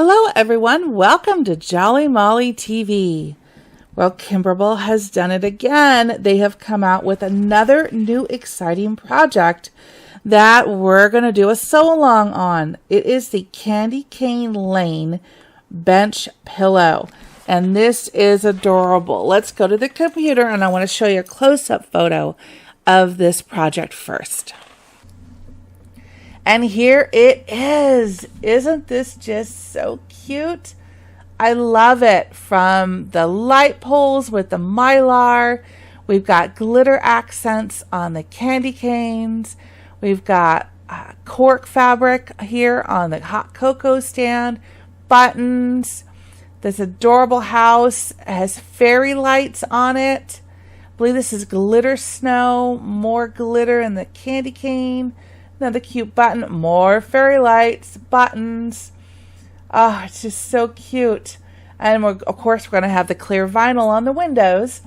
Hello everyone, welcome to Jolly Molly TV. Well, Kimberbell has done it again. They have come out with another new exciting project that we're going to do a sew-along on. It is the Candy Cane Lane bench pillow, and this is adorable. Let's go to the computer and I want to show you a close-up photo of this project first. And here it is. Isn't this just so cute? I love it. From the light poles with the mylar. We've got glitter accents on the candy canes. We've got cork fabric here on the hot cocoa stand. Buttons. This adorable house has fairy lights on it. I believe this is glitter snow. More glitter in the candy cane. Another cute button, more fairy lights, buttons. Oh, it's just so cute. And of course, we're going to have the clear vinyl on the windows.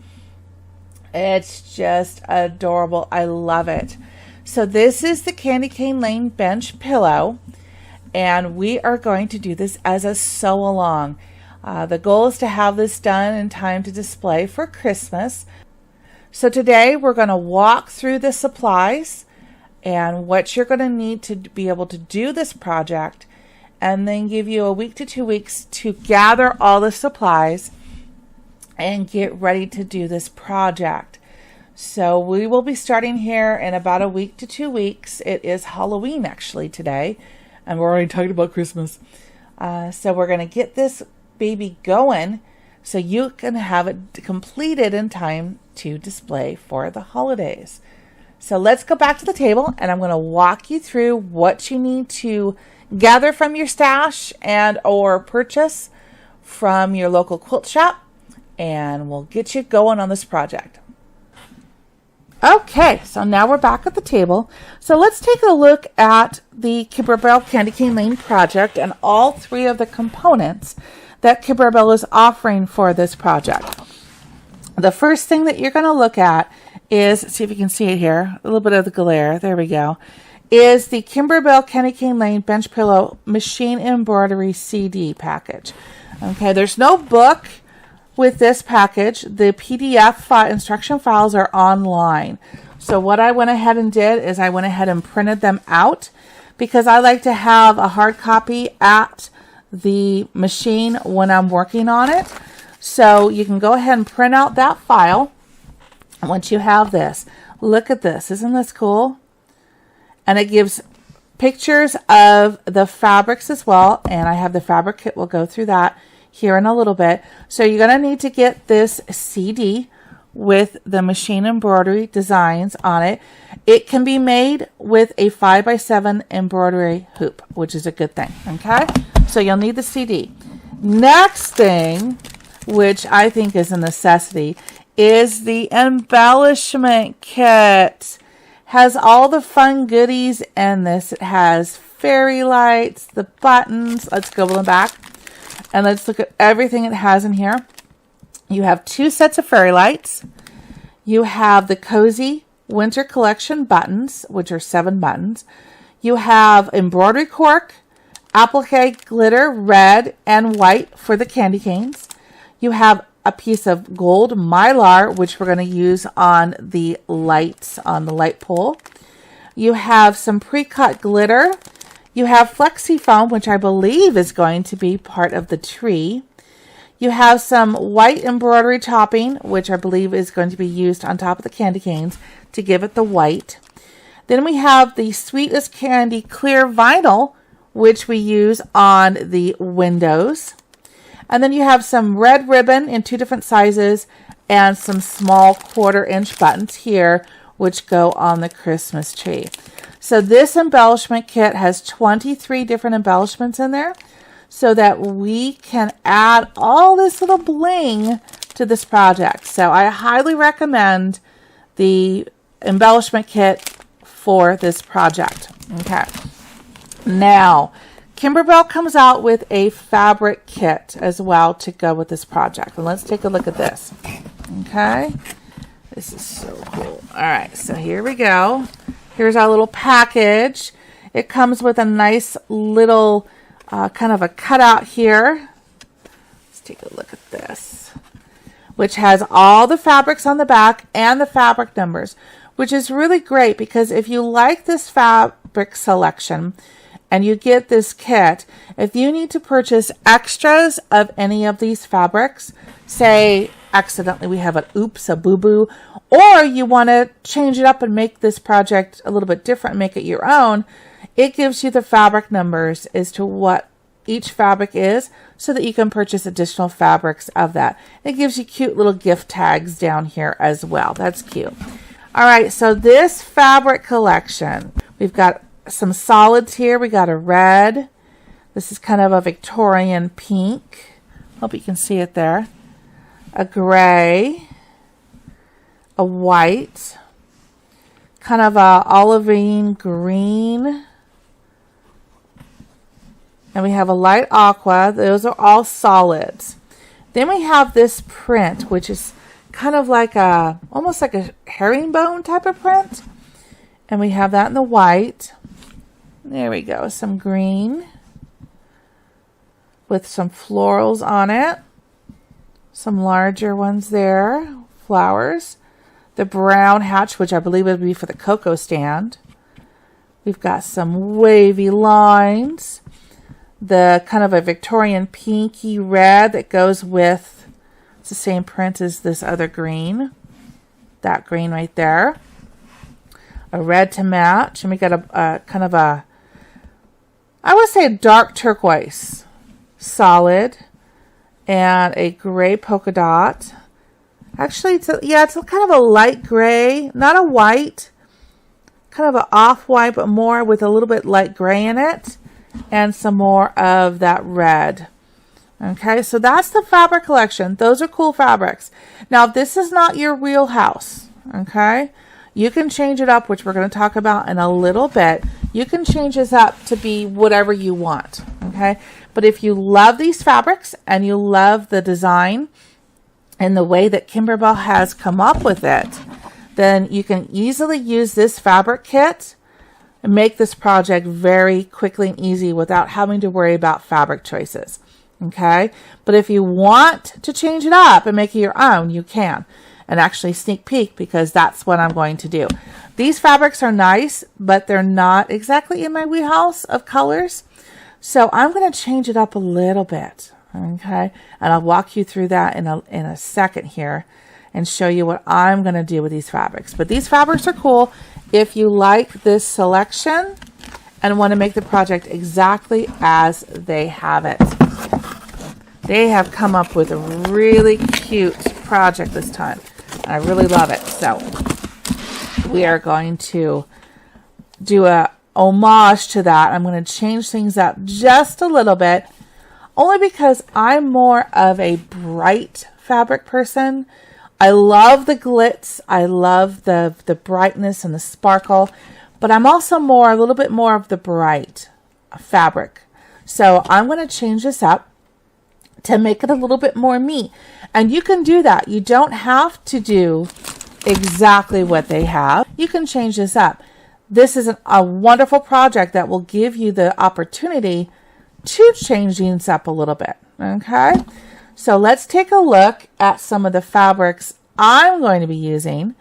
It's just adorable. I love it. So this is the Candy Cane Lane bench pillow. And we are going to do this as a sew-along. The goal is to have this done in time to display for Christmas. So today, we're going to walk through the supplies and what you're going to need to be able to do this project, and then give you a week to 2 weeks to gather all the supplies and get ready to do this project. So we will be starting here in about a week to 2 weeks. It is Halloween actually today, and we're already talking about Christmas. So we're going to get this baby going so you can have it completed in time to display for the holidays. So let's go back to the table and I'm going to walk you through what you need to gather from your stash and or purchase from your local quilt shop, and we'll get you going on this project. Okay, so now we're back at the table. So let's take a look at the Kimberbell Candy Cane Lane project and all three of the components that Kimberbell is offering for this project. The first thing that you're going to look at is, see if you can see it here, a little bit of the glare, there we go, is the Kimberbell Candy Cane Lane Bench Pillow Machine Embroidery CD package. Okay, there's no book with this package. The PDF instruction files are online. So what I went ahead and did is I went ahead and printed them out because I like to have a hard copy at the machine when I'm working on it. So you can go ahead and print out that file. Once you have this, look at this. Isn't this cool? And it gives pictures of the fabrics as well. And I have the fabric kit. We'll go through that here in a little bit. So you're going to need to get this CD with the machine embroidery designs on it. It can be made with a 5x7 embroidery hoop, which is a good thing. Okay? So you'll need the CD. Next thing, which I think is a necessity, is the embellishment kit. Has all the fun goodies in this. It has fairy lights, the buttons. Let's go to the back and let's look at everything it has in here. You have 2 sets of fairy lights. You have the Cozy Winter Collection buttons, which are 7 buttons. You have embroidery cork, applique glitter, red and white for the candy canes. You have a piece of gold mylar, which we're going to use on the lights on the light pole. You have some pre-cut glitter. You have flexi foam, which I believe is going to be part of the tree. You have some white embroidery topping, which I believe is going to be used on top of the candy canes to give it the white. Then we have the Sweet as Candy clear vinyl, which we use on the windows. And then you have some red ribbon in 2 different sizes and some small 1/4-inch buttons here, which go on the Christmas tree. So this embellishment kit has 23 different embellishments in there so that we can add all this little bling to this project. So I highly recommend the embellishment kit for this project. Okay. Now, Kimberbell comes out with a fabric kit as well to go with this project. And let's take a look at this. Okay. This is so cool. All right. So here we go. Here's our little package. It comes with a nice little kind of a cutout here. Let's take a look at this, which has all the fabrics on the back and the fabric numbers, which is really great because if you like this fabric selection and you get this kit, if you need to purchase extras of any of these fabrics, say accidentally we have an oops, a boo-boo, or you want to change it up and make this project a little bit different, make it your own, it gives you the fabric numbers as to what each fabric is so that you can purchase additional fabrics of that. It gives you cute little gift tags down here as well. That's cute. All right, so this fabric collection, we've got some solids here. We got a red. This is kind of a Victorian pink. Hope you can see it there. A gray, a white, kind of a olivine green, and we have a light aqua. Those are all solids. Then we have this print, which is kind of like almost like a herringbone type of print. And we have that in the white. There we go, some green with some florals on it. Some larger ones there, flowers. The brown hatch, which I believe would be for the cocoa stand. We've got some wavy lines. The kind of a Victorian pinky red that goes with, it's the same print as this other green. That green right there. A red to match. And we got a kind of a, I would say a dark turquoise. Solid. And a gray polka dot. Actually, it's kind of a light gray. Not a white. Kind of an off-white, but more with a little bit light gray in it. And some more of that red. Okay, so that's the fabric collection. Those are cool fabrics. Now, if this is not your wheelhouse, okay, you can change it up, which we're going to talk about in a little bit. You can change this up to be whatever you want, okay? But if you love these fabrics and you love the design and the way that Kimberbell has come up with it, then you can easily use this fabric kit and make this project very quickly and easy without having to worry about fabric choices. Okay? But if you want to change it up and make it your own, you can. And actually sneak peek, because that's what I'm going to do. These fabrics are nice, but they're not exactly in my wheelhouse of colors. So I'm going to change it up a little bit. Okay? And I'll walk you through that in a second here and show you what I'm going to do with these fabrics. But these fabrics are cool. If you like this selection and want to make the project exactly as they have it. They have come up with a really cute project this time. I really love it. So we are going to do a homage to that. I'm going to change things up just a little bit, only because I'm more of a bright fabric person. I love the glitz. I love the brightness and the sparkle, but I'm also a little bit more of the bright fabric. So I'm going to change this up to make it a little bit more me. And you can do that. You don't have to do exactly what they have. You can change this up. This is a wonderful project that will give you the opportunity to change these up a little bit. Okay? So let's take a look at some of the fabrics I'm going to be using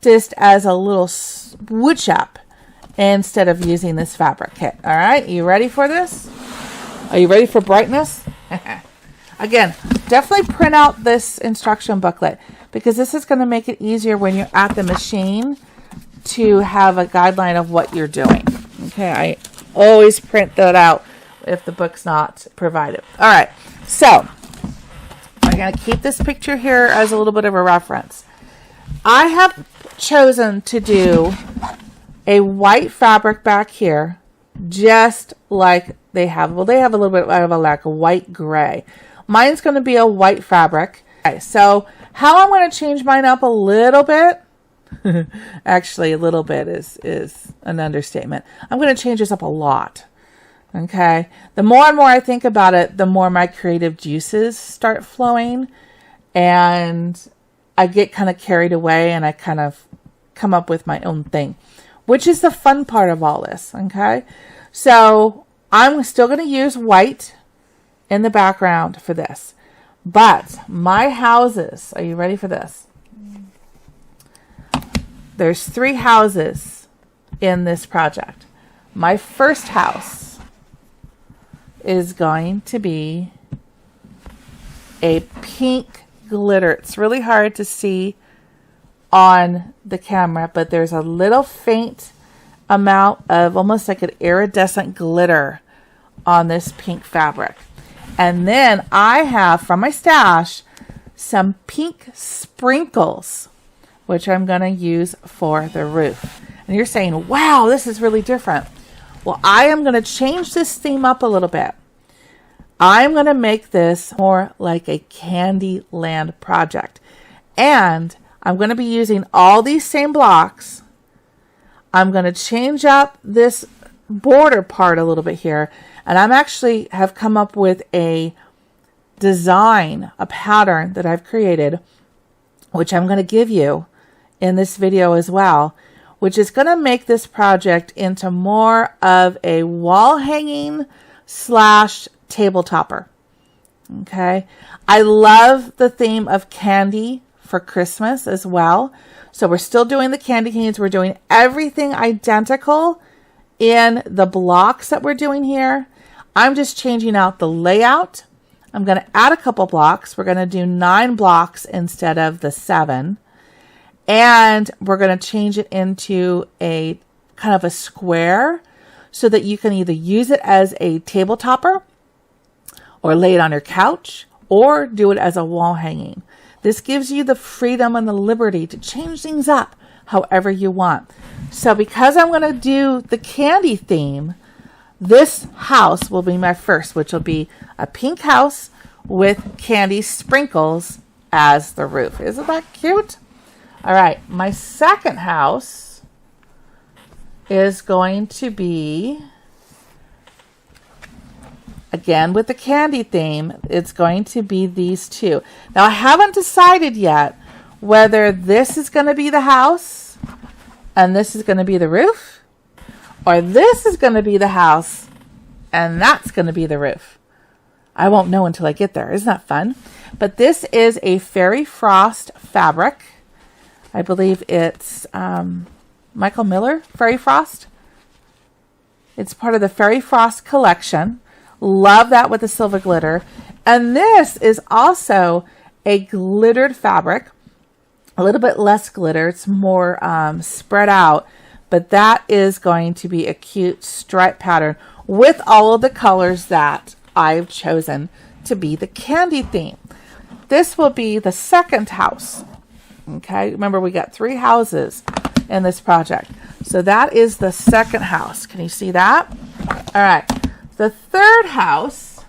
just as a little switch up instead of using this fabric kit. All right, you ready for this? Are you ready for brightness? Again, definitely print out this instruction booklet because this is going to make it easier when you're at the machine to have a guideline of what you're doing. Okay, I always print that out if the book's not provided. All right, so I'm going to keep this picture here as a little bit of a reference. I have chosen to do a white fabric back here, just like they have. Well, they have a little bit of a white gray. Mine's going to be a white fabric. Okay, so how I'm going to change mine up a little bit, actually a little bit is an understatement. I'm going to change this up a lot. Okay, the more and more I think about it, the more my creative juices start flowing, and I get kind of carried away and I kind of come up with my own thing, which is the fun part of all this. Okay, so I'm still going to use white in the background for this. But my houses, are you ready for this? There's 3 houses in this project. My first house is going to be a pink glitter. It's really hard to see on the camera, but there's a little faint amount of almost like an iridescent glitter on this pink fabric. And then I have from my stash some pink sprinkles, which I'm going to use for the roof. And you're saying, wow, this is really different. Well, I am going to change this theme up a little bit. I'm going to make this more like a Candyland project. And I'm going to be using all these same blocks. I'm going to change up this border part a little bit here. And I'm actually have come up with a design, a pattern that I've created, which I'm going to give you in this video as well, which is going to make this project into more of a wall hanging / table topper. Okay. I love the theme of candy for Christmas as well. So we're still doing the candy canes. We're doing everything identical in the blocks that we're doing here. I'm just changing out the layout. I'm going to add a couple blocks. We're going to do 9 blocks instead of the 7. And we're going to change it into a kind of a square so that you can either use it as a table topper or lay it on your couch or do it as a wall hanging. This gives you the freedom and the liberty to change things up however you want. So because I'm going to do the candy theme, this house will be my first, which will be a pink house with candy sprinkles as the roof. Isn't that cute? All right, my second house is going to be, again, with the candy theme, it's going to be these 2. Now, I haven't decided yet whether this is going to be the house and this is going to be the roof, or this is going to be the house and that's going to be the roof. I won't know until I get there. Isn't that fun? But this is a fairy frost fabric. I believe it's Michael Miller Fairy Frost. It's part of the Fairy Frost collection. Love that with the silver glitter. And this is also a glittered fabric. A little bit less glitter. It's more spread out. But that is going to be a cute stripe pattern with all of the colors that I've chosen to be the candy theme. This will be the second house. Okay, remember we got 3 houses in this project. So that is the second house. Can you see that? All right. The third house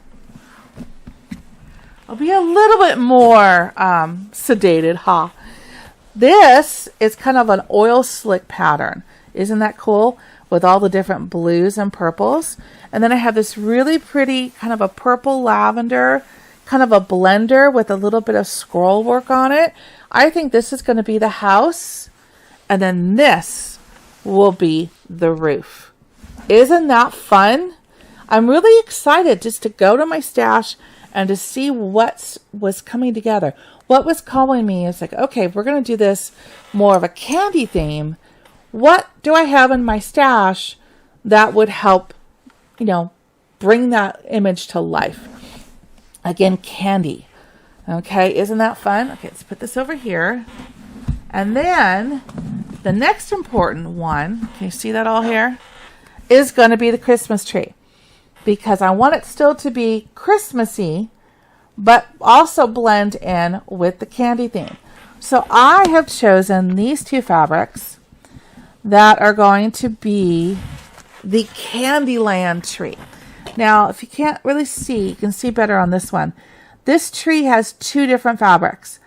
will be a little bit more sedated, huh? This is kind of an oil slick pattern. Isn't that cool? With all the different blues and purples. And then I have this really pretty kind of a purple lavender, kind of a blender with a little bit of scroll work on it. I think this is going to be the house. And then this will be the roof. Isn't that fun? I'm really excited just to go to my stash and to see what was coming together. What was calling me is like, okay, we're going to do this more of a candy theme. What do I have in my stash that would help, bring that image to life? Again, candy. Okay, isn't that fun? Okay, let's put this over here. And then the next important one, can you see that all here? Is going to be the Christmas tree. Because I want it still to be Christmassy, but also blend in with the candy theme. So I have chosen these 2 fabrics that are going to be the Candyland tree. Now, if you can't really see, you can see better on this one. This tree has 2 different fabrics.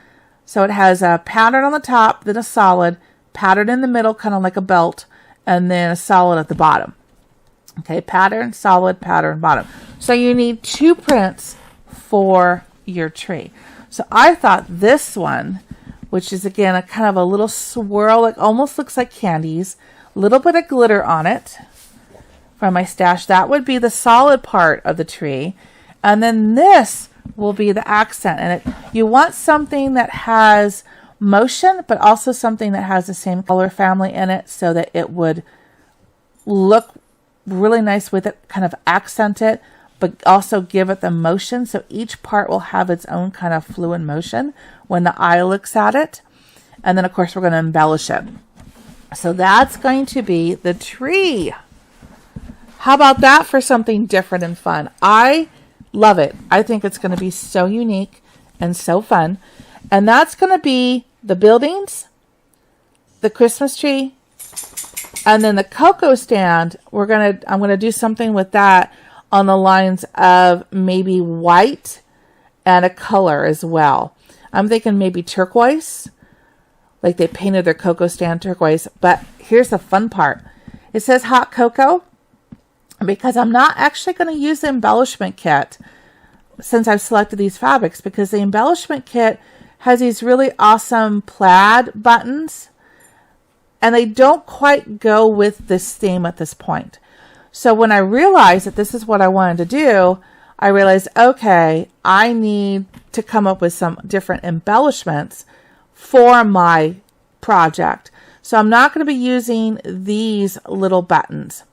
So it has a pattern on the top, then a solid, pattern in the middle, kind of like a belt, and then a solid at the bottom. Okay, pattern, solid, pattern, bottom. So you need 2 prints for your tree. So I thought this one, which is again a kind of a little swirl, it almost looks like candies, a little bit of glitter on it. from my stash. That would be the solid part of the tree. And then this will be the accent. And you want something that has motion, but also something that has the same color family in it so that it would look really nice with it, kind of accent it, but also give it the motion. So each part will have its own kind of fluid motion when the eye looks at it. And then, of course, we're going to embellish it. So that's going to be the tree. How about that for something different and fun? I love it. I think it's going to be so unique and so fun. And that's going to be the buildings, the Christmas tree, and then the cocoa stand. I'm going to do something with that on the lines of maybe white and a color as well. I'm thinking maybe turquoise, like they painted their cocoa stand turquoise. But here's the fun part. It says hot cocoa because I'm not actually going to use the embellishment kit since I've selected these fabrics, because the embellishment kit has these really awesome plaid buttons and they don't quite go with this theme at this point. So when I realized that this is what I wanted to do, I realized, okay, I need to come up with some different embellishments for my project. So I'm not going to be using these little buttons.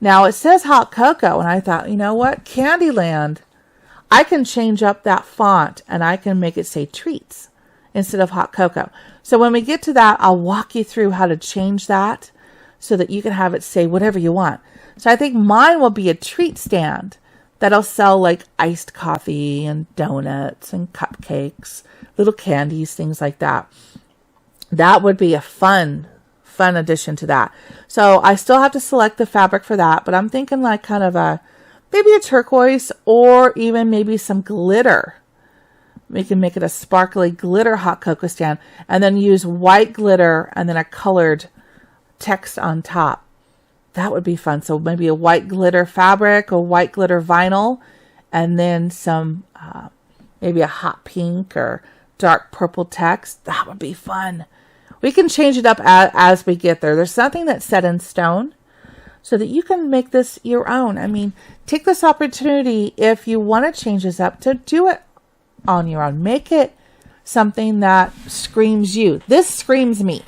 Now it says hot cocoa, and I thought, you know what, Candyland, I can change up that font and I can make it say treats instead of hot cocoa. So when we get to that, I'll walk you through how to change that so that you can have it say whatever you want. So I think mine will be a treat stand that'll sell like iced coffee and donuts and cupcakes, little candies, things like that. That would be a fun addition to that. So I still have to select the fabric for that, but I'm thinking like kind of maybe a turquoise or even maybe some glitter. We can make it a sparkly glitter hot cocoa stand and then use white glitter and then a colored text on top. That would be fun. So maybe a white glitter fabric or white glitter vinyl and then some maybe a hot pink or dark purple text. That would be fun. We can change it up as we get there. There's nothing that's set in stone so that you can make this your own. I mean, take this opportunity if you want to change this up to do it on your own. Make it something that screams you. This screams me.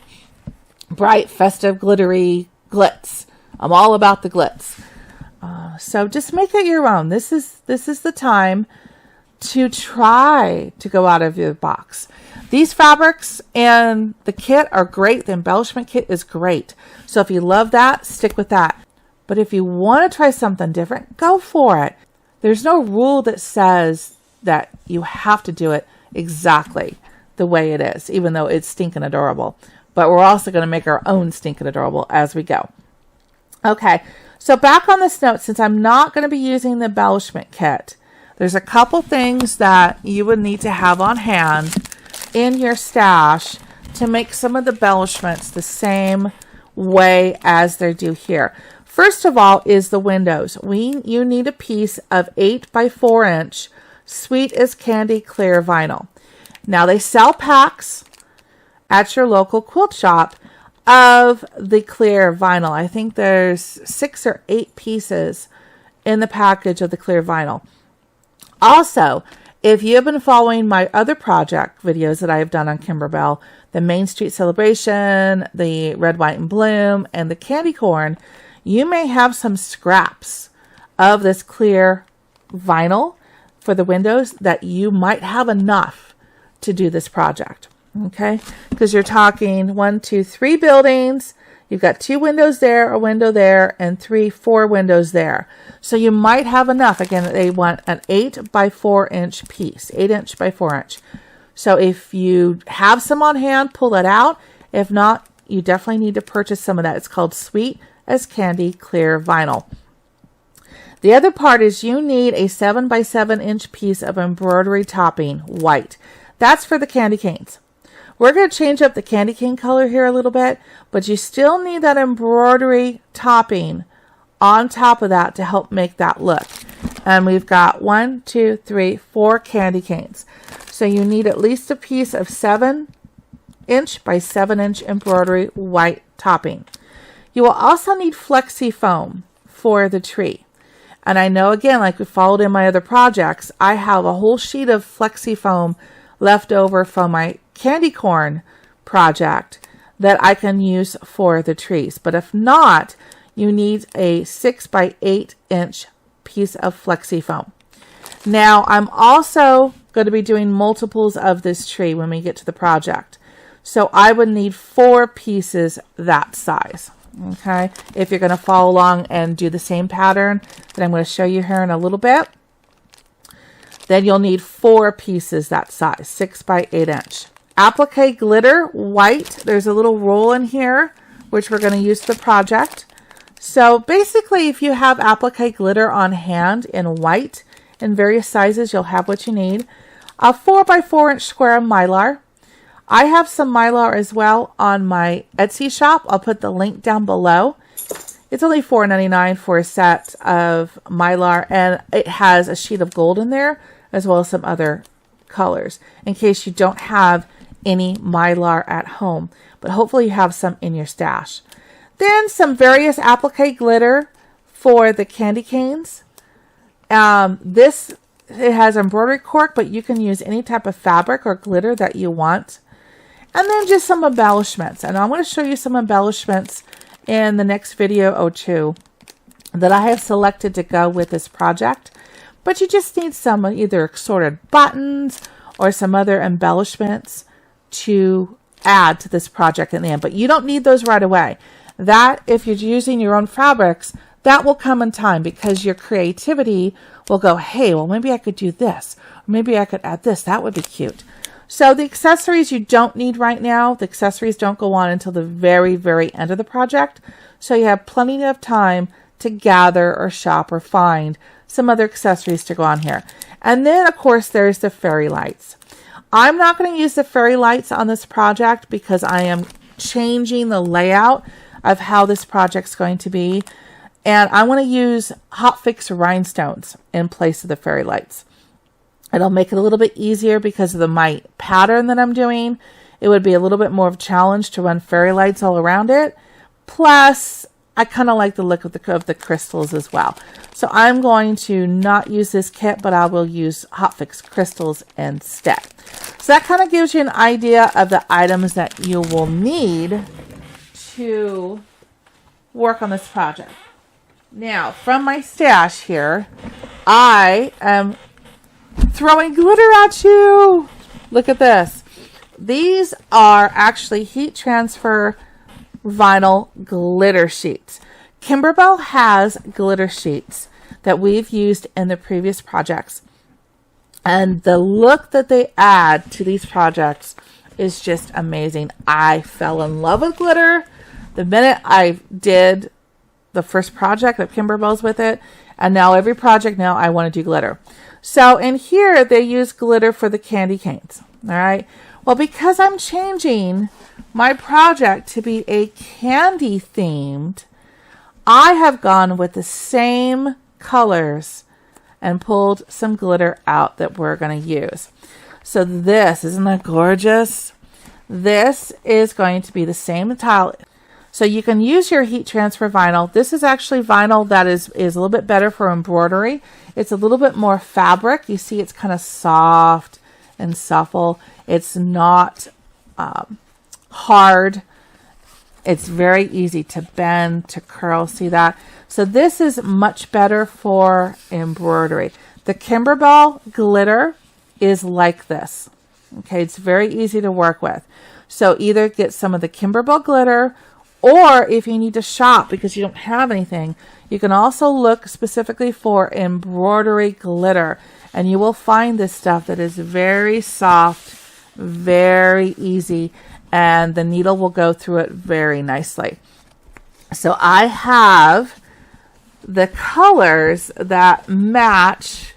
Bright, festive, glittery glitz. I'm all about the glitz. So just make it your own. This is the time to try to go out of your box. These fabrics and the kit are great. The embellishment kit is great. So if you love that, stick with that. But if you want to try something different, go for it. There's no rule that says that you have to do it exactly the way it is, even though it's stinking adorable. But we're also going to make our own stinking adorable as we go. Okay, so back on this note, since I'm not going to be using the embellishment kit, there's a couple things that you would need to have on hand in your stash to make some of the embellishments the same way as they do here. First of all is the windows. You need a piece of 8 by 4 inch sweet as candy clear vinyl. Now they sell packs at your local quilt shop of the clear vinyl. I think there's 6 or 8 pieces in the package of the clear vinyl. Also, if you have been following my other project videos that I have done on Kimberbell, the Main Street Celebration, the Red, White, and Bloom, and the Candy Corn, you may have some scraps of this clear vinyl for the windows that you might have enough to do this project. Okay, because you're talking 1, 2, 3 buildings. You've got 2 windows there, a window there, and 3, 4 windows there. So you might have enough. Again, they want an 8 by 4 inch piece, 8 inch by 4 inch. So if you have some on hand, pull that out. If not, you definitely need to purchase some of that. It's called Sweet as Candy Clear Vinyl. The other part is you need a 7 by 7 inch piece of embroidery topping, white. That's for the candy canes. We're going to change up the candy cane color here a little bit, but you still need that embroidery topping on top of that to help make that look. And we've got 1, 2, 3, 4 candy canes. So you need at least a piece of 7 inch by 7 inch embroidery white topping. You will also need flexi foam for the tree. And I know, again, like we followed in my other projects, I have a whole sheet of flexi foam left over from my candy corn project that I can use for the trees. But if not, you need a 6 by 8 inch piece of flexi foam. Now, I'm also going to be doing multiples of this tree when we get to the project. So I would need 4 pieces that size. Okay, if you're going to follow along and do the same pattern that I'm going to show you here in a little bit, then you'll need 4 pieces that size, 6 by 8 inch. Applique glitter, white. There's a little roll in here, which we're going to use for the project. So basically, if you have applique glitter on hand in white in various sizes, you'll have what you need. A 4 by 4 inch square of mylar. I have some mylar as well on my Etsy shop. I'll put the link down below. It's only $4.99 for a set of mylar, and it has a sheet of gold in there as well as some other colors in case you don't have any mylar at home, but hopefully you have some in your stash. Then some various applique glitter for the candy canes. It has embroidery cork, but you can use any type of fabric or glitter that you want. And then just some embellishments. And I'm going to show you some embellishments in the next video or two that I have selected to go with this project. But you just need some either assorted buttons or some other embellishments to add to this project in the end. But you don't need those right away. That, if you're using your own fabrics, that will come in time because your creativity will go, hey, well, maybe I could do this. Or maybe I could add this. That would be cute. So the accessories you don't need right now. The accessories don't go on until the very, very end of the project. So you have plenty of time to gather or shop or find some other accessories to go on here. And then, of course, there's the fairy lights. I'm not going to use the fairy lights on this project because I am changing the layout of how this project's going to be. And I want to use hot fix rhinestones in place of the fairy lights. It'll make it a little bit easier because of my pattern that I'm doing. It would be a little bit more of a challenge to run fairy lights all around it. Plus, I kind of like the look of the crystals as well. So I'm going to not use this kit, but I will use hot fix crystals instead. So that kind of gives you an idea of the items that you will need to work on this project. Now, from my stash here, I am throwing glitter at you. Look at this. These are actually heat transfer vinyl glitter sheets. Kimberbell has glitter sheets that we've used in the previous projects. And the look that they add to these projects is just amazing. I fell in love with glitter the minute I did the first project of Kimberbell's with it. And now every project now I want to do glitter. So in here, they use glitter for the candy canes. All right. Well, because I'm changing my project to be a candy themed, I have gone with the same colors and pulled some glitter out that we're going to use. So this, isn't that gorgeous? This is going to be the same tile. So you can use your heat transfer vinyl. This is actually vinyl that is a little bit better for embroidery. It's a little bit more fabric. You see it's kind of soft and supple. It's not hard. It's very easy to bend, to curl. See that? So this is much better for embroidery. The Kimberbell glitter is like this. Okay, it's very easy to work with. So either get some of the Kimberbell glitter, or if you need to shop because you don't have anything, you can also look specifically for embroidery glitter. And you will find this stuff that is very soft, very easy, and the needle will go through it very nicely. So I have the colors that match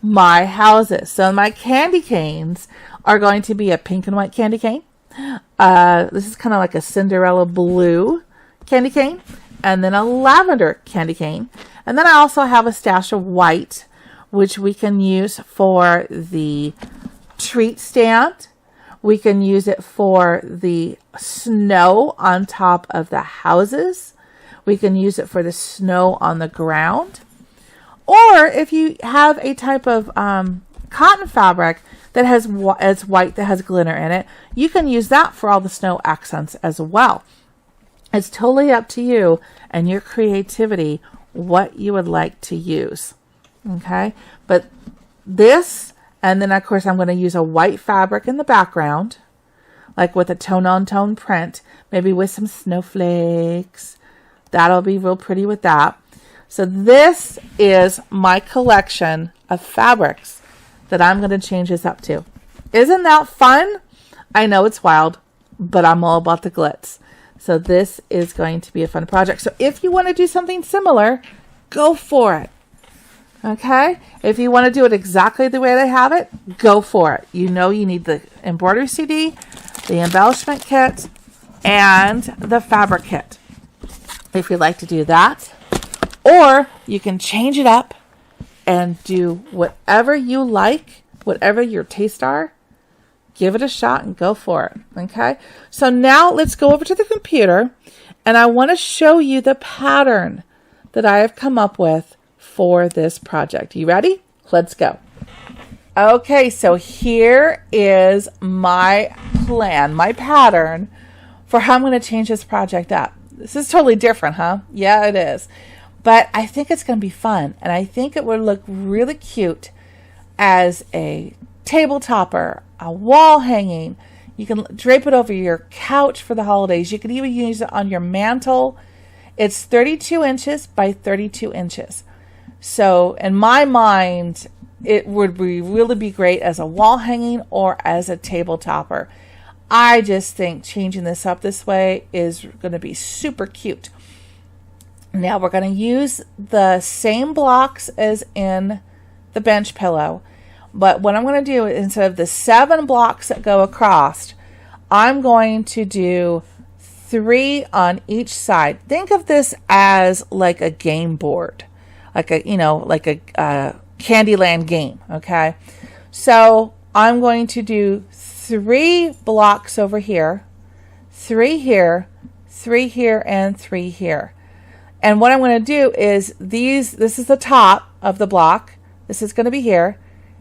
my houses. So my candy canes are going to be a pink and white candy cane. This is kind of like a Cinderella blue candy cane, and then a lavender candy cane. And then I also have a stash of white, which we can use for the treat stand. We can use it for the snow on top of the houses. We can use it for the snow on the ground. Or if you have a type of cotton fabric that has it's white, that has glitter in it, you can use that for all the snow accents as well. It's totally up to you and your creativity what you would like to use. Okay, but this, and then of course I'm going to use a white fabric in the background, like with a tone-on-tone print, maybe with some snowflakes. That'll be real pretty with that. So this is my collection of fabrics that I'm going to change this up to. Isn't that fun? I know it's wild, but I'm all about the glitz. So this is going to be a fun project. So if you want to do something similar, go for it. Okay? If you want to do it exactly the way they have it, go for it. You know you need the embroidery CD, the embellishment kit, and the fabric kit. If you'd like to do that. Or you can change it up and do whatever you like, whatever your tastes are. Give it a shot and go for it. Okay? So now let's go over to the computer, and I want to show you the pattern that I have come up with for this project. You ready? Let's go. Okay, so here is my plan, my pattern for how I'm going to change this project up. This is totally different, huh? Yeah, it is. But I think it's going to be fun, and I think it would look really cute as a table topper, a wall hanging. You can drape it over your couch for the holidays. You can even use it on your mantle. It's 32 inches by 32 inches. So in my mind, it would really be great as a wall hanging or as a table topper. I just think changing this up this way is going to be super cute. Now we're going to use the same blocks as in the bench pillow. But what I'm going to do, instead of the 7 blocks that go across, I'm going to do 3 on each side. Think of this as like a game board, like a Candyland game. Okay, so I'm going to do 3 blocks over here, 3 here, 3 here, and 3 here. And what I'm going to do is this is the top of the block. This is going to be here.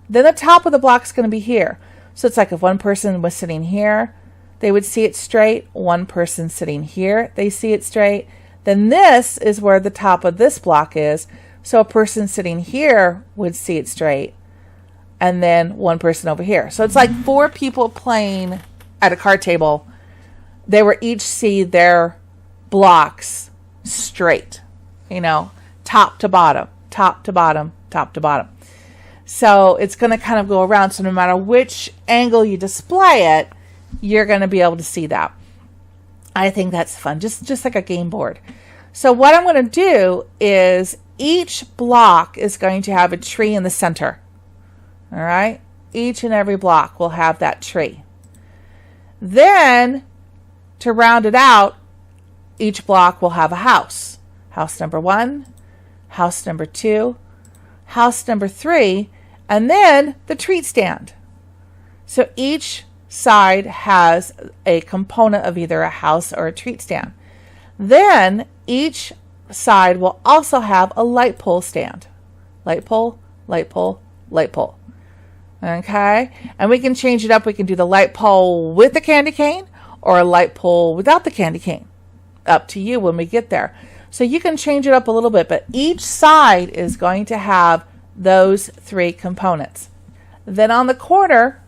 Then the top of the block is going to be here. So it's like if one person was sitting here, they would see it straight. One person sitting here, they see it straight. Then this is where the top of this block is. So a person sitting here would see it straight. And then one person over here. So it's like 4 people playing at a card table. They were each see their blocks straight, top to bottom, top to bottom, top to bottom. So it's going to kind of go around. So no matter which angle you display it, you're going to be able to see that. I think that's fun, just like a game board. So what I'm going to do is each block is going to have a tree in the center. All right? Each and every block will have that tree. Then, to round it out, each block will have a house. House number 1, house number 2, house number 3, and then the treat stand. So each side has a component of either a house or a treat stand. Then each side will also have a light pole stand. Light pole, light pole, light pole. Okay? And we can change it up. We can do the light pole with the candy cane or a light pole without the candy cane. Up to you when we get there. So you can change it up a little bit, but each side is going to have those 3 components. Then on the corner,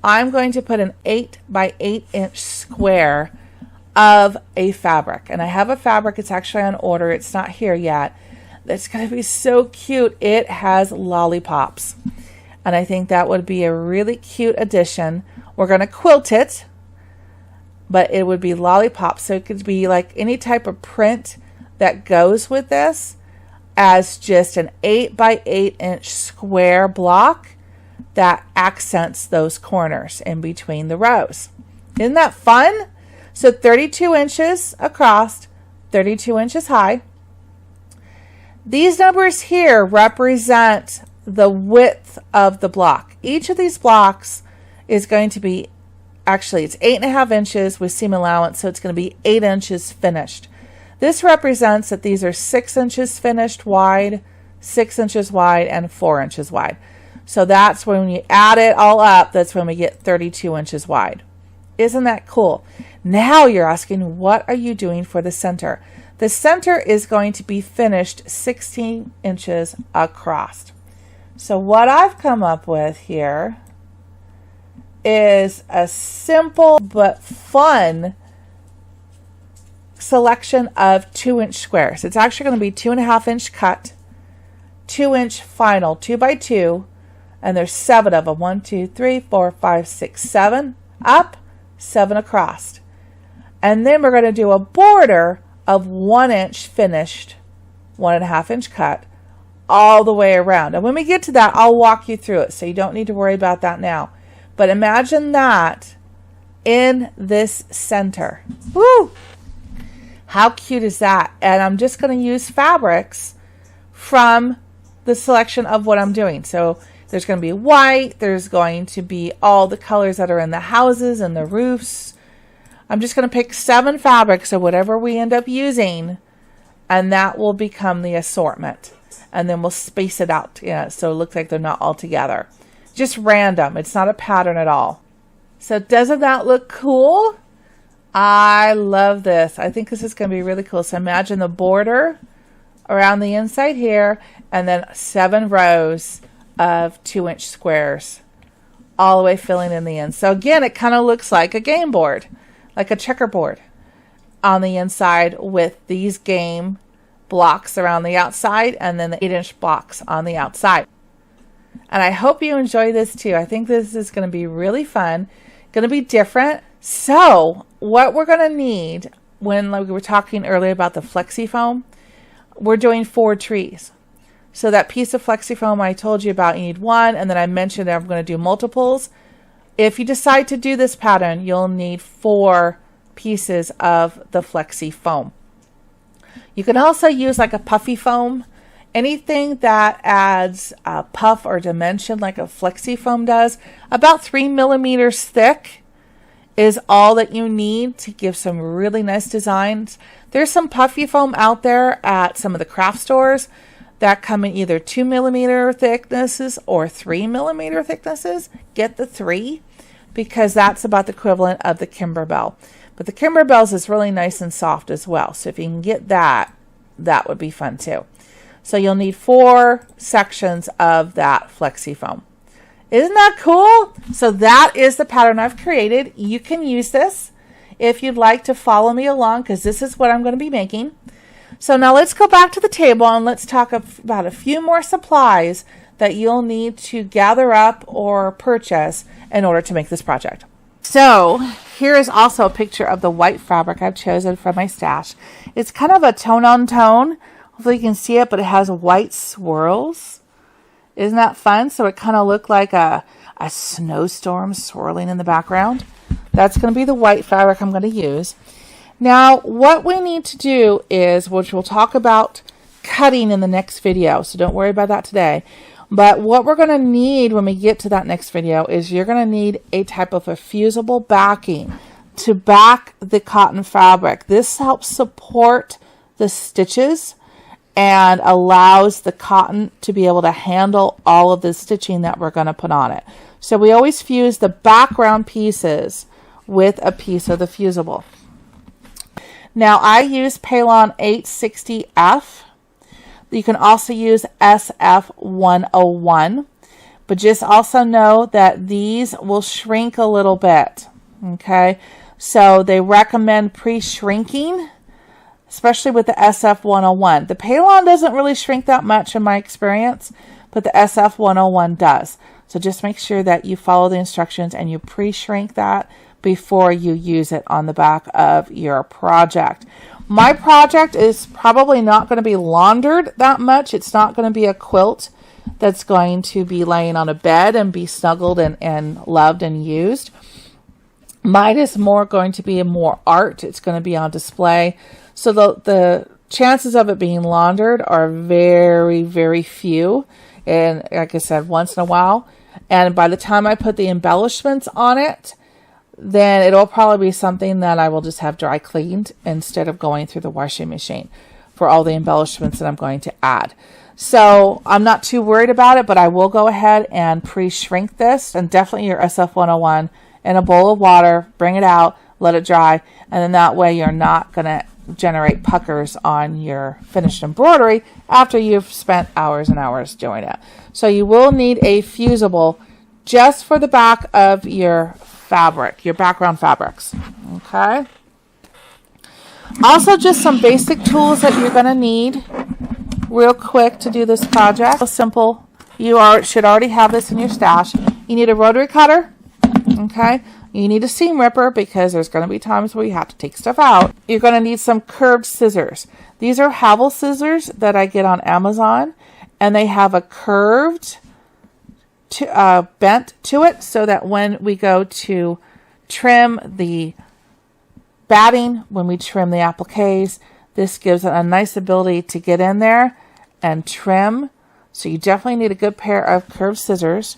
I'm going to put an 8 by 8 inch square of a fabric. And I have a fabric, it's actually on order, it's not here yet. It's going to be so cute. It has lollipops. And I think that would be a really cute addition. We're going to quilt it, but it would be lollipops. So it could be like any type of print that goes with this as just an 8 by 8 inch square block that accents those corners in between the rows. Isn't that fun? So 32 inches across, 32 inches high. These numbers here represent the width of the block. Each of these blocks is going to be, actually it's 8.5 inches with seam allowance, so it's going to be 8 inches finished. This represents that these are 6 inches finished wide, 6 inches wide, and 4 inches wide. So that's when you add it all up, that's when we get 32 inches wide. Isn't that cool? Now you're asking, what are you doing for the center? The center is going to be finished 16 inches across. So what I've come up with here is a simple but fun selection of 2-inch squares. It's actually going to be 2.5-inch cut, 2-inch final 2x2, and there's 7 of them. 1, 2, 3, 4, 5, 6, 7 up, 7 across. And then we're going to do a border of 1-inch finished, 1.5-inch cut all the way around. And when we get to that, I'll walk you through it, so you don't need to worry about that now. But imagine that in this center. Woo! How cute is that? And I'm just going to use fabrics from the selection of what I'm doing. So there's going to be white. There's going to be all the colors that are in the houses and the roofs. I'm just going to pick 7 fabrics of whatever we end up using, and that will become the assortment. And then we'll space it out, so it looks like they're not all together. Just random. It's not a pattern at all. So doesn't that look cool? I love this. I think this is going to be really cool. So imagine the border around the inside here, and then 7 rows of 2-inch squares all the way filling in the end. So again, it kind of looks like a game board, like a checkerboard on the inside with these game blocks around the outside and then the 8-inch blocks on the outside. And I hope you enjoy this too. I think this is going to be really fun, going to be different. So what we're going to need, when we were talking earlier about the flexi foam, we're doing 4 trees. So that piece of flexi foam I told you about, you need 1, and then I mentioned that I'm going to do multiples. If you decide to do this pattern, you'll need 4 pieces of the flexi foam. You can also use like a puffy foam. Anything that adds a puff or dimension like a flexi foam does, about 3 millimeters thick is all that you need to give some really nice designs. There's some puffy foam out there at some of the craft stores that come in either 2 millimeter thicknesses or 3 millimeter thicknesses. Get the 3 because that's about the equivalent of the Kimberbell. But the Kimberbell's is really nice and soft as well. So if you can get that, that would be fun too. So you'll need 4 sections of that flexi foam. Isn't that cool? So that is the pattern I've created. You can use this if you'd like to follow me along, because this is what I'm going to be making. So now let's go back to the table and let's talk about a few more supplies that you'll need to gather up or purchase in order to make this project. So here is also a picture of the white fabric I've chosen from my stash. It's kind of a tone-on-tone. Hopefully you can see it, but it has white swirls. Isn't that fun? So it kind of looked like a snowstorm swirling in the background. That's going to be the white fabric I'm going to use. Now, what we need to do is, which we'll talk about cutting in the next video, so don't worry about that today. But what we're going to need when we get to that next video is you're going to need a type of a fusible backing to back the cotton fabric. This helps support the stitches and allows the cotton to be able to handle all of the stitching that we're going to put on it. So we always fuse the background pieces with a piece of the fusible. Now I use Paylon 860F. You can also use SF101, but just also know that these will shrink a little bit. Okay, so they recommend pre-shrinking, especially with the SF101. The Paylon doesn't really shrink that much in my experience, but the SF101 does. So just make sure that you follow the instructions and you pre-shrink that before you use it on the back of your project. My project is probably not going to be laundered that much. It's not going to be a quilt that's going to be laying on a bed and be snuggled and loved and used. Mine is more going to be more art. It's going to be on display. So the chances of it being laundered are very, very few. And like I said, once in a while. And by the time I put the embellishments on it, then it'll probably be something that I will just have dry cleaned instead of going through the washing machine for all the embellishments that I'm going to add. So I'm not too worried about it, but I will go ahead and pre-shrink this, and definitely your SF-101 in a bowl of water, bring it out, let it dry, and then that way you're not going to generate puckers on your finished embroidery after you've spent hours and hours doing it. So you will need a fusible just for the back of your fabric, your background fabrics. Okay. Also, just some basic tools that you're going to need real quick to do this project. So simple. You should already have this in your stash. You need a rotary cutter. Okay. You need a seam ripper because there's going to be times where you have to take stuff out. You're going to need some curved scissors. These are Havel scissors that I get on Amazon, and they have a curved bent to it so that when we go to trim the batting, when we trim the appliques, this gives it a nice ability to get in there and trim. So you definitely need a good pair of curved scissors.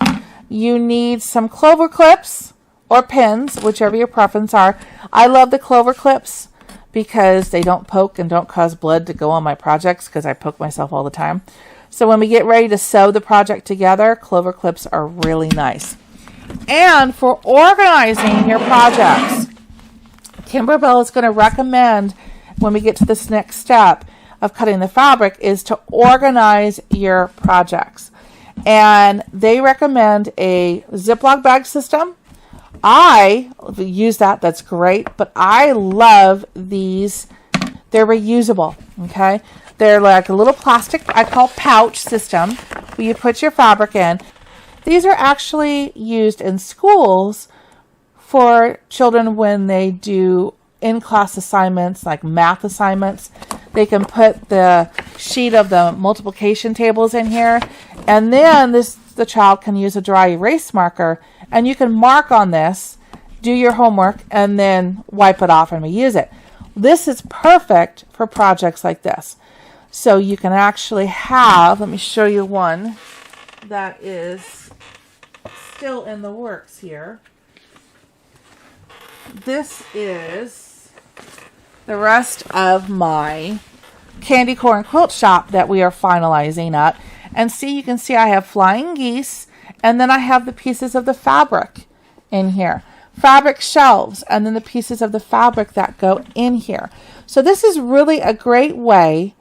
You need some clover clips or pins, whichever your preference are. I love the clover clips because they don't poke and don't cause blood to go on my projects because I poke myself all the time. So when we get ready to sew the project together, clover clips are really nice. And for organizing your projects, Kimberbell is going to recommend, when we get to this next step of cutting the fabric, is to organize your projects. And they recommend a Ziploc bag system. I use that. That's great. But I love these. They're reusable. Okay. They're like a little plastic, I call pouch system, where you put your fabric in. These are actually used in schools for children when they do in-class assignments, like math assignments. They can put the sheet of the multiplication tables in here, and then the child can use a dry erase marker, and you can mark on this, do your homework, and then wipe it off and reuse it. This is perfect for projects like this. So you can actually have, let me show you one that is still in the works here. This is the rest of my candy corn quilt shop that we are finalizing up. And see, you can see I have flying geese, and then I have the pieces of the fabric in here. Fabric shelves, and then the pieces of the fabric that go in here. So this is really a great way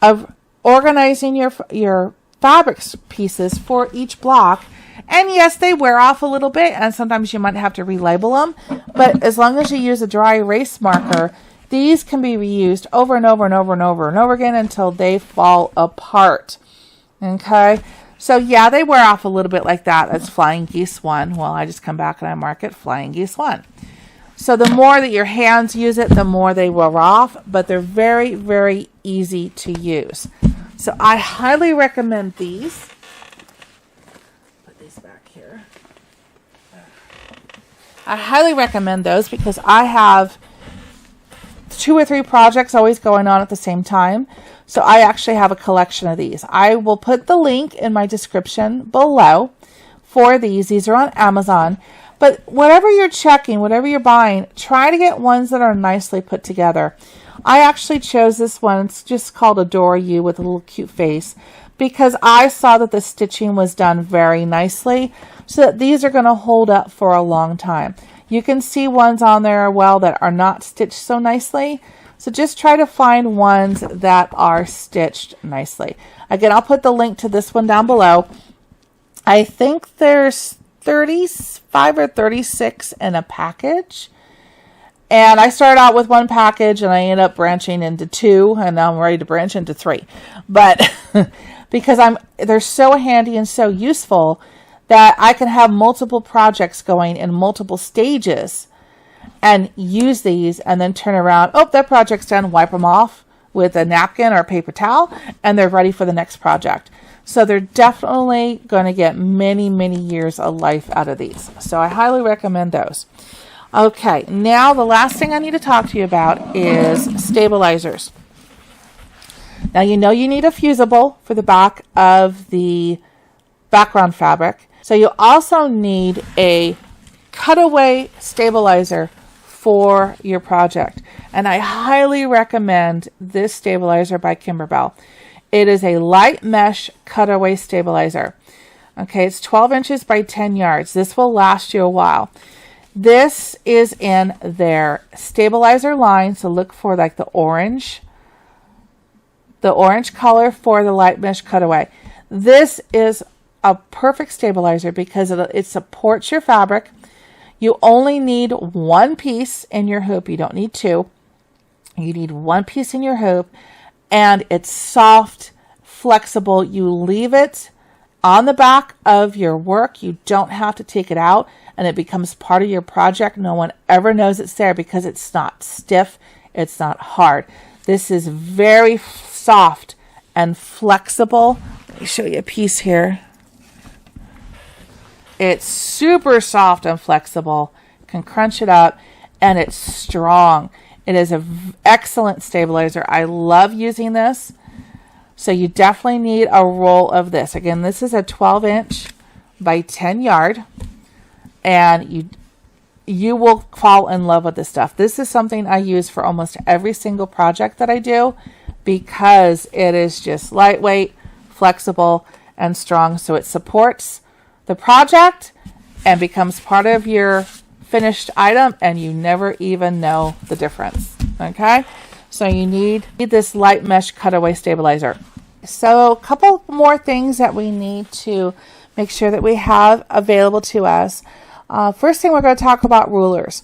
of organizing your fabric pieces for each block. And yes, they wear off a little bit, and sometimes you might have to relabel them. But as long as you use a dry erase marker, these can be reused over and over and over and over and over again until they fall apart. Okay? So yeah, they wear off a little bit like that. That's Flying Geese 1. Well, I just come back and I mark it Flying Geese 1. So the more that your hands use it, the more they wear off, but they're very, very easy to use. So I highly recommend these. Put these back here. I highly recommend those because I have 2 or 3 projects always going on at the same time. So I actually have a collection of these. I will put the link in my description below for these. These are on Amazon. But whatever you're checking, whatever you're buying, try to get ones that are nicely put together. I actually chose this one. It's just called Adore You with a little cute face because I saw that the stitching was done very nicely so that these are going to hold up for a long time. You can see ones on there that are not stitched so nicely. So just try to find ones that are stitched nicely. Again, I'll put the link to this one down below. I think there's 35 or 36 in a package. And I started out with 1 package and I ended up branching into 2, and now I'm ready to branch into 3. But because they're so handy and so useful that I can have multiple projects going in multiple stages and use these and then turn around. Oh, that project's done. Wipe them off with a napkin or a paper towel, and they're ready for the next project. So they're definitely going to get many, many years of life out of these. So I highly recommend those. Okay, now the last thing I need to talk to you about is stabilizers. Now you know you need a fusible for the back of the background fabric. So you also need a cutaway stabilizer for your project. And I highly recommend this stabilizer by Kimberbell. It is a light mesh cutaway stabilizer. Okay, it's 12 inches by 10 yards. This will last you a while. This is in their stabilizer line, so look for like the orange color for the light mesh cutaway. This is a perfect stabilizer because it supports your fabric. You only need one piece in your hoop. You don't need two. You need one piece in your hoop, and it's soft, flexible. You leave it on the back of your work. You don't have to take it out, and it becomes part of your project. No one ever knows it's there because it's not stiff. It's not hard. This is very soft and flexible. Let me show you a piece here. It's super soft and flexible. You can crunch it up, and it's strong. It is an excellent stabilizer. I love using this. So you definitely need a roll of this. Again, this is a 12 inch by 10 yard, and you will fall in love with this stuff. This is something I use for almost every single project that I do because it is just lightweight, flexible, and strong. So it supports the project and becomes part of your finished item, and you never even know the difference. Okay, so you need this light mesh cutaway stabilizer. So a couple more things that we need to make sure that we have available to us. First thing, we're going to talk about rulers.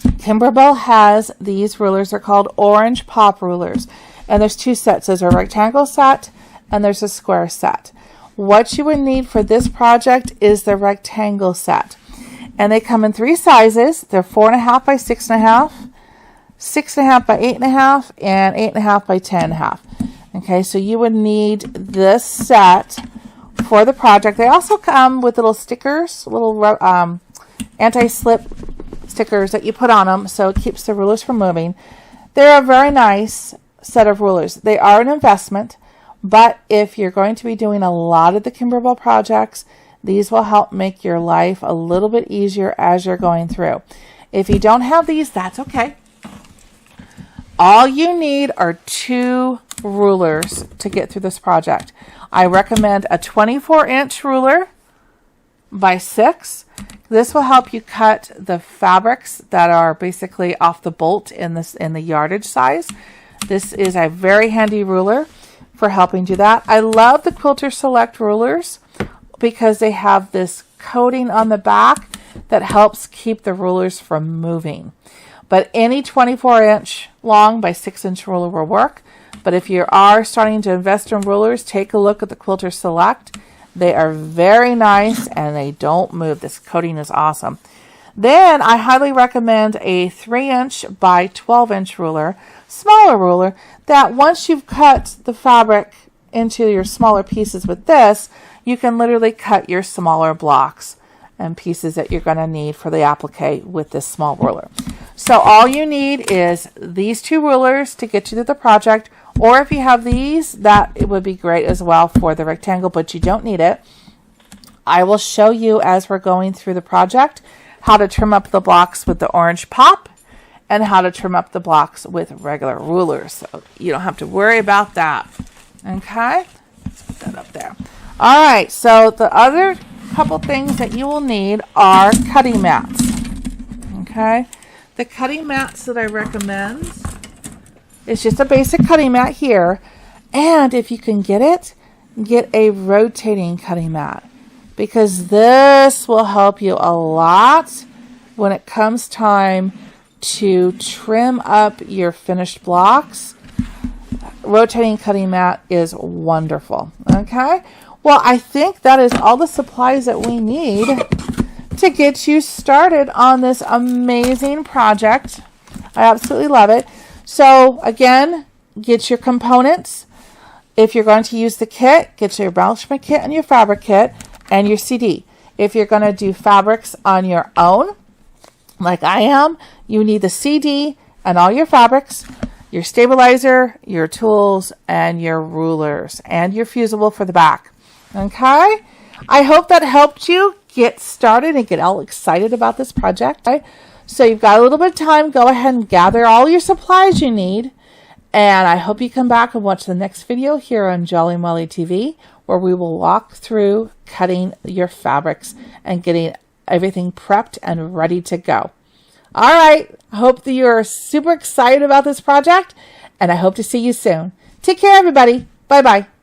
Kimberbell has these rulers. They're called orange pop rulers, and there's two sets. There's a rectangle set and there's a square set. What you would need for this project is the rectangle set. And they come in three sizes. They're 4.5 by 6.5, 6.5 by 8.5, and 8.5 by 10.5. Okay, so you would need this set for the project. They also come with little stickers, little anti-slip stickers that you put on them so it keeps the rulers from moving. They're a very nice set of rulers. They are an investment, but if you're going to be doing a lot of the Kimberbell projects, these will help make your life a little bit easier as you're going through. If you don't have these, that's okay. All you need are 2 rulers to get through this project. I recommend a 24-inch ruler by 6. This will help you cut the fabrics that are basically off the bolt in the yardage size. This is a very handy ruler for helping do that. I love the Quilter Select rulers because they have this coating on the back that helps keep the rulers from moving. But any 24-inch long by 6-inch ruler will work. But if you are starting to invest in rulers, take a look at the Quilter Select. They are very nice and they don't move. This coating is awesome. Then I highly recommend a 3-inch by 12-inch ruler, smaller ruler, that once you've cut the fabric into your smaller pieces with this, you can literally cut your smaller blocks and pieces that you're going to need for the applique with this small ruler. So all you need is these 2 rulers to get you through the project, or if you have these, that it would be great as well for the rectangle, but you don't need it. I will show you as we're going through the project how to trim up the blocks with the orange pop and how to trim up the blocks with regular rulers. So you don't have to worry about that. Okay, let's put that up there. All right, so the other couple things that you will need are cutting mats. Okay, the cutting mats that I recommend is just a basic cutting mat here, and if you can get it, get a rotating cutting mat, because this will help you a lot when it comes time to trim up your finished blocks. Rotating cutting mat is wonderful. Okay, well, I think that is all the supplies that we need to get you started on this amazing project. I absolutely love it. So again, get your components. If you're going to use the kit, get your embellishment kit and your fabric kit and your CD. If you're going to do fabrics on your own, like I am, you need the CD and all your fabrics, your stabilizer, your tools, and your rulers, and your fusible for the back. Okay? I hope that helped you get started and get all excited about this project. Okay? So you've got a little bit of time. Go ahead and gather all your supplies you need. And I hope you come back and watch the next video here on Jolly Molly TV, where we will walk through cutting your fabrics and getting everything prepped and ready to go. All right. I hope that you're super excited about this project, and I hope to see you soon. Take care, everybody. Bye-bye.